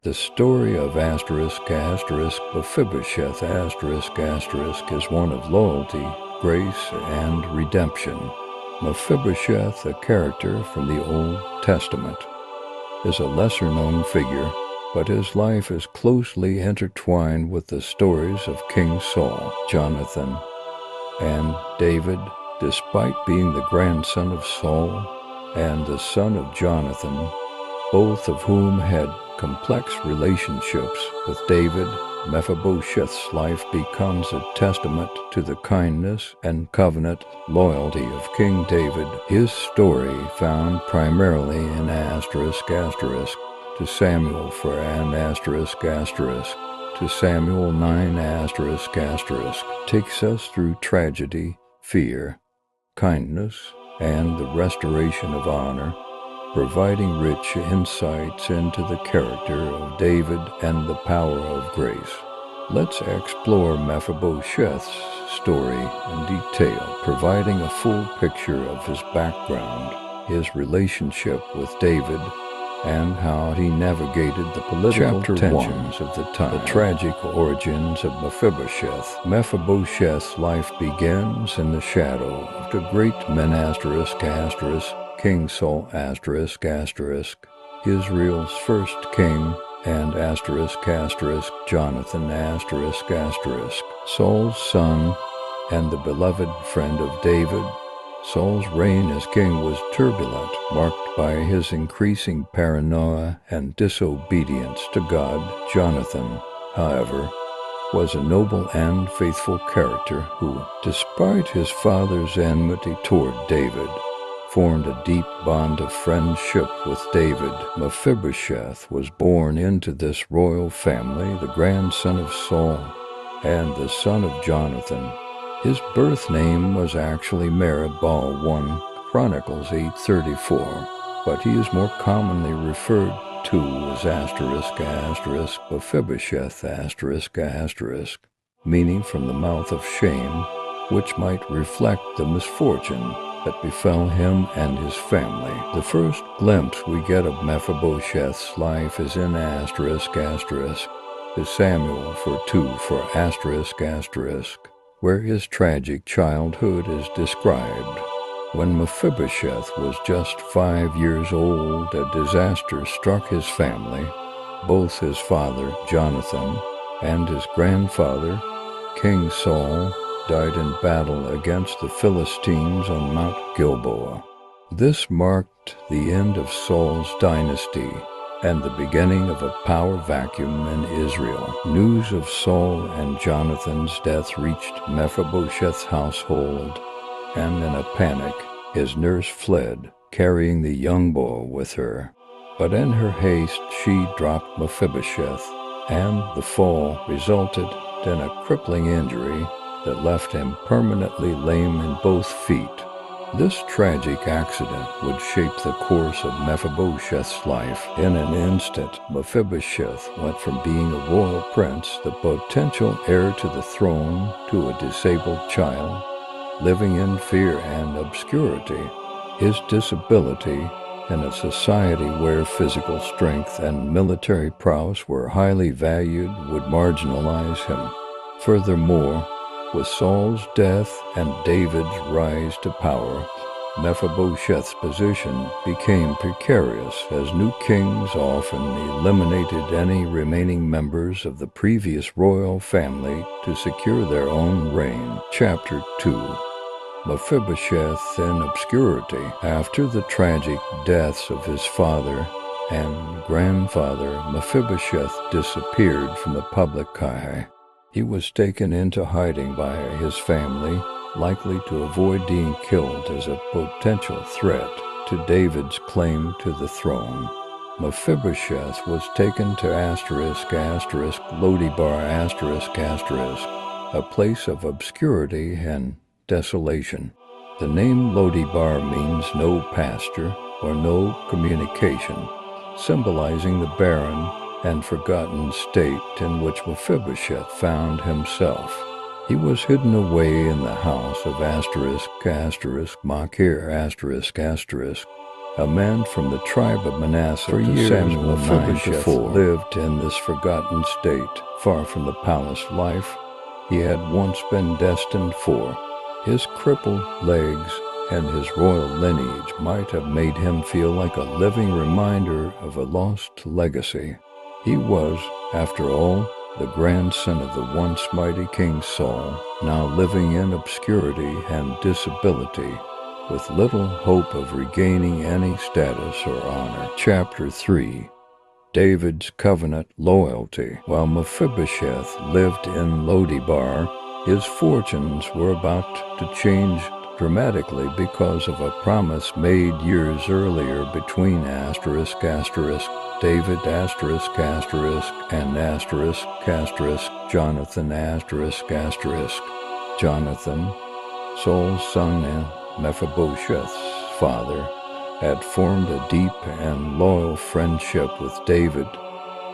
The story of Mephibosheth is one of loyalty, grace, and redemption. Mephibosheth, a character from the Old Testament, is a lesser-known figure, but his life is closely intertwined with the stories of King Saul, Jonathan, and David. Despite being the grandson of Saul and the son of Jonathan, both of whom had complex relationships with David, Mephibosheth's life becomes a testament to the kindness and covenant loyalty of King David. His story, found primarily in **to Samuel for to Samuel 9**, takes us through tragedy, fear, kindness, and the restoration of honor, providing rich insights into the character of David and the power of grace. Let's explore Mephibosheth's story in detail, providing a full picture of his background, his relationship with David, and how he navigated the political tensions of the time. The tragic origins of Mephibosheth. Mephibosheth's life begins in the shadow of the great men King Saul Israel's first king, and Jonathan Saul's son and the beloved friend of David. Saul's reign as king was turbulent, marked by his increasing paranoia and disobedience to God. Jonathan, however, was a noble and faithful character who, despite his father's enmity toward David, formed a deep bond of friendship with David. Mephibosheth was born into this royal family, the grandson of Saul and the son of Jonathan. His birth name was actually Merib-Baal 1 Chronicles 8:34, but he is more commonly referred to as Mephibosheth, meaning from the mouth of shame, which might reflect the misfortune that befell him and his family. The first glimpse we get of Mephibosheth's life is in to Samuel for where his tragic childhood is described. When Mephibosheth was just 5 years old, a disaster struck his family. Both his father, Jonathan, and his grandfather, King Saul, died in battle against the Philistines on Mount Gilboa. This marked the end of Saul's dynasty and the beginning of a power vacuum in Israel. News of Saul and Jonathan's death reached Mephibosheth's household, and in a panic, his nurse fled, carrying the young boy with her. But in her haste, she dropped Mephibosheth, and the fall resulted in a crippling injury that left him permanently lame in both feet. This tragic accident would shape the course of Mephibosheth's life. In an instant, Mephibosheth went from being a royal prince, the potential heir to the throne, to a disabled child, living in fear and obscurity. His disability, in a society where physical strength and military prowess were highly valued, would marginalize him. Furthermore, with Saul's death and David's rise to power, Mephibosheth's position became precarious, as new kings often eliminated any remaining members of the previous royal family to secure their own reign. Chapter 2. Mephibosheth in obscurity. After the tragic deaths of his father and grandfather, Mephibosheth disappeared from the public eye. He was taken into hiding by his family, likely to avoid being killed as a potential threat to David's claim to the throne. Mephibosheth was taken to Lodebar, a place of obscurity and desolation. The name Lodebar means no pasture or no communication, symbolizing the barren and forgotten state in which Mephibosheth found himself. He was hidden away in the house of Machir, a man from the tribe of Manasseh. For years, Samuel Mephibosheth lived in this forgotten state, far from the palace life he had once been destined for. His crippled legs and his royal lineage might have made him feel like a living reminder of a lost legacy. He was, after all, the grandson of the once mighty King Saul, now living in obscurity and disability, with little hope of regaining any status or honor. Chapter 3. David's Covenant Loyalty. While Mephibosheth lived in Lodebar, his fortunes were about to change dramatically because of a promise made years earlier between David and Jonathan Jonathan, Saul's son and Mephibosheth's father, had formed a deep and loyal friendship with David,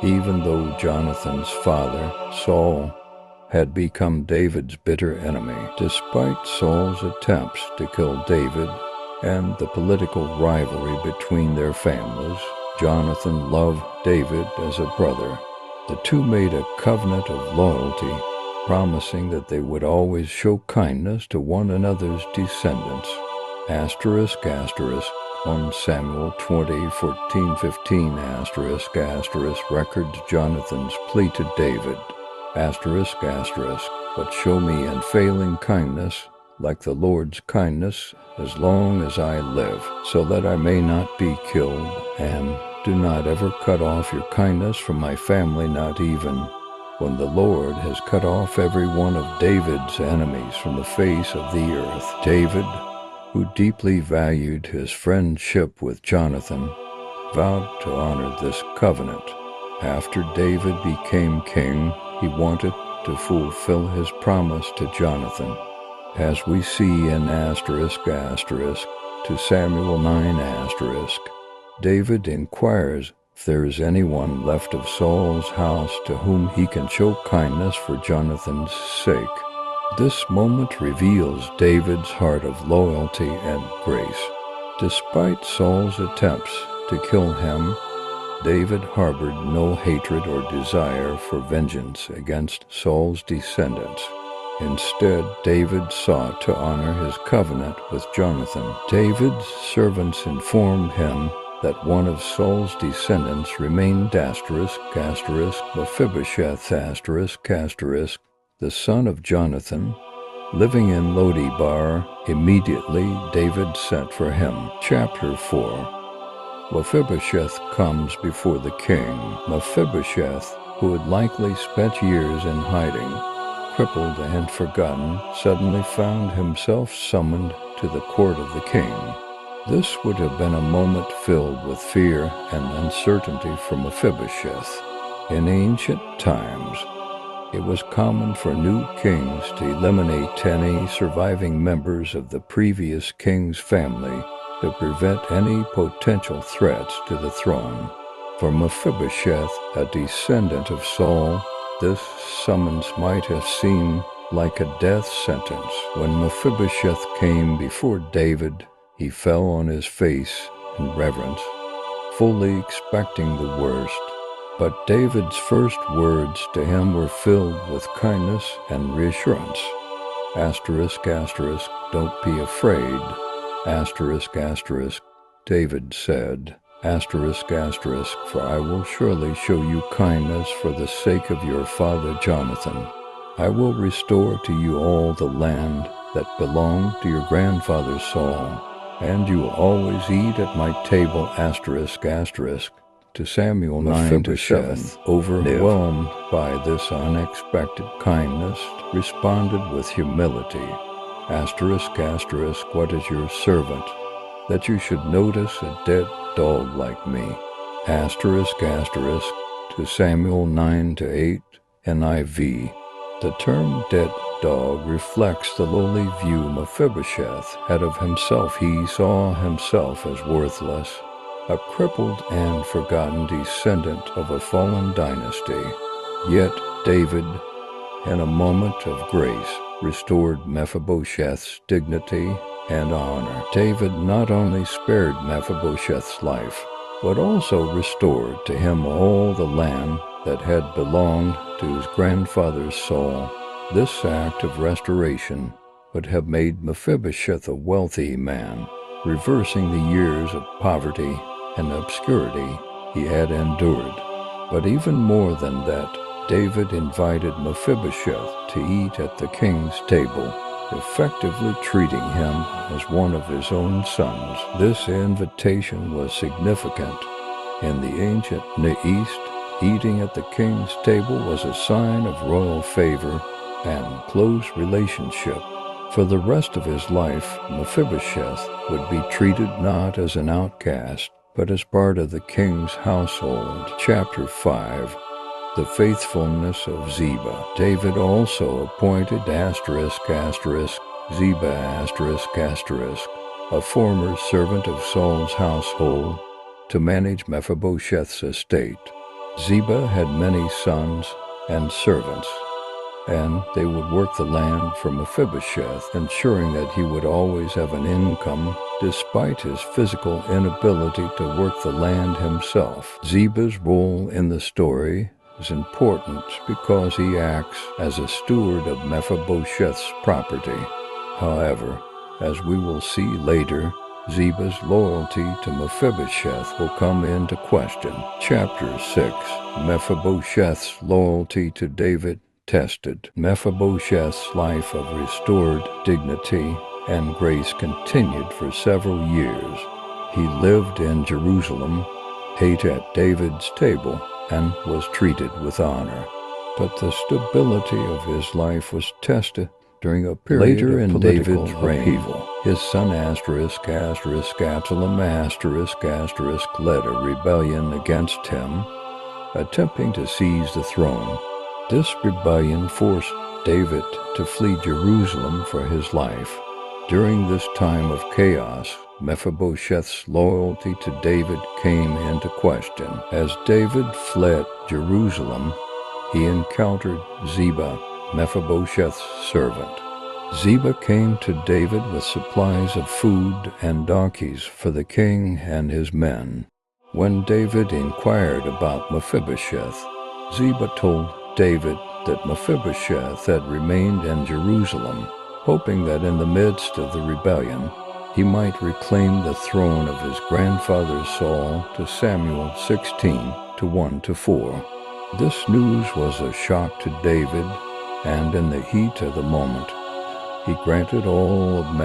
even though Jonathan's father, Saul, had become David's bitter enemy. Despite Saul's attempts to kill David and the political rivalry between their families, Jonathan loved David as a brother. The two made a covenant of loyalty, promising that they would always show kindness to one another's descendants. 1 Samuel 20:14-15 records Jonathan's plea to David. But show me unfailing kindness, like the Lord's kindness, as long as I live, so that I may not be killed, and do not ever cut off your kindness from my family, not even when the Lord has cut off every one of David's enemies from the face of the earth. David, who deeply valued his friendship with Jonathan, vowed to honor this covenant. After David became king, he wanted to fulfill his promise to Jonathan. As we see in to Samuel 9 David inquires if there is anyone left of Saul's house to whom he can show kindness for Jonathan's sake. This moment reveals David's heart of loyalty and grace. Despite Saul's attempts to kill him, David harbored no hatred or desire for vengeance against Saul's descendants. Instead, David sought to honor his covenant with Jonathan. David's servants informed him that one of Saul's descendants remained Mephibosheth the son of Jonathan, living in Lodebar. Immediately David sent for him. Chapter 4. Mephibosheth comes before the king. Mephibosheth, who had likely spent years in hiding, crippled and forgotten, suddenly found himself summoned to the court of the king. This would have been a moment filled with fear and uncertainty for Mephibosheth. In ancient times, it was common for new kings to eliminate any surviving members of the previous king's family to prevent any potential threats to the throne. For Mephibosheth, a descendant of Saul, this summons might have seemed like a death sentence. When Mephibosheth came before David, he fell on his face in reverence, fully expecting the worst. But David's first words to him were filled with kindness and reassurance. Don't be afraid. David said, for I will surely show you kindness for the sake of your father Jonathan. I will restore to you all the land that belonged to your grandfather Saul, and you will always eat at my table. To Samuel 9-7, overwhelmed by this unexpected kindness, responded with humility. What is your servant, that you should notice a dead dog like me? To Samuel 9-8, NIV. The term dead dog reflects the lowly view Mephibosheth had of himself. He saw himself as worthless, a crippled and forgotten descendant of a fallen dynasty. Yet David, in a moment of grace, restored Mephibosheth's dignity and honor. David not only spared Mephibosheth's life, but also restored to him all the land that had belonged to his grandfather Saul. This act of restoration would have made Mephibosheth a wealthy man, reversing the years of poverty and obscurity he had endured. But even more than that, David invited Mephibosheth to eat at the king's table, effectively treating him as one of his own sons. This invitation was significant. In the ancient Near East, eating at the king's table was a sign of royal favor and close relationship. For the rest of his life, Mephibosheth would be treated not as an outcast, but as part of the king's household. Chapter 5. The faithfulness of Ziba. David also appointed Ziba, a former servant of Saul's household, to manage Mephibosheth's estate. Ziba had many sons and servants, and they would work the land for Mephibosheth, ensuring that he would always have an income despite his physical inability to work the land himself. Ziba's role in the story is important because he acts as a steward of Mephibosheth's property. However, as we will see later, Ziba's loyalty to Mephibosheth will come into question. Chapter 6. Mephibosheth's loyalty to David tested. Mephibosheth's life of restored dignity and grace continued for several years. He lived in Jerusalem, ate at David's table, and was treated with honor. But the stability of his life was tested during a period later in David's reign. His son Absalom led a rebellion against him, attempting to seize the throne. This rebellion forced David to flee Jerusalem for his life. During this time of chaos, Mephibosheth's loyalty to David came into question. As David fled Jerusalem, he encountered Ziba, Mephibosheth's servant. Ziba came to David with supplies of food and donkeys for the king and his men. When David inquired about Mephibosheth, Ziba told David that Mephibosheth had remained in Jerusalem, hoping that in the midst of the rebellion, he might reclaim the throne of his grandfather Saul to Samuel 16:1-4. This news was a shock to David, and in the heat of the moment, he granted all of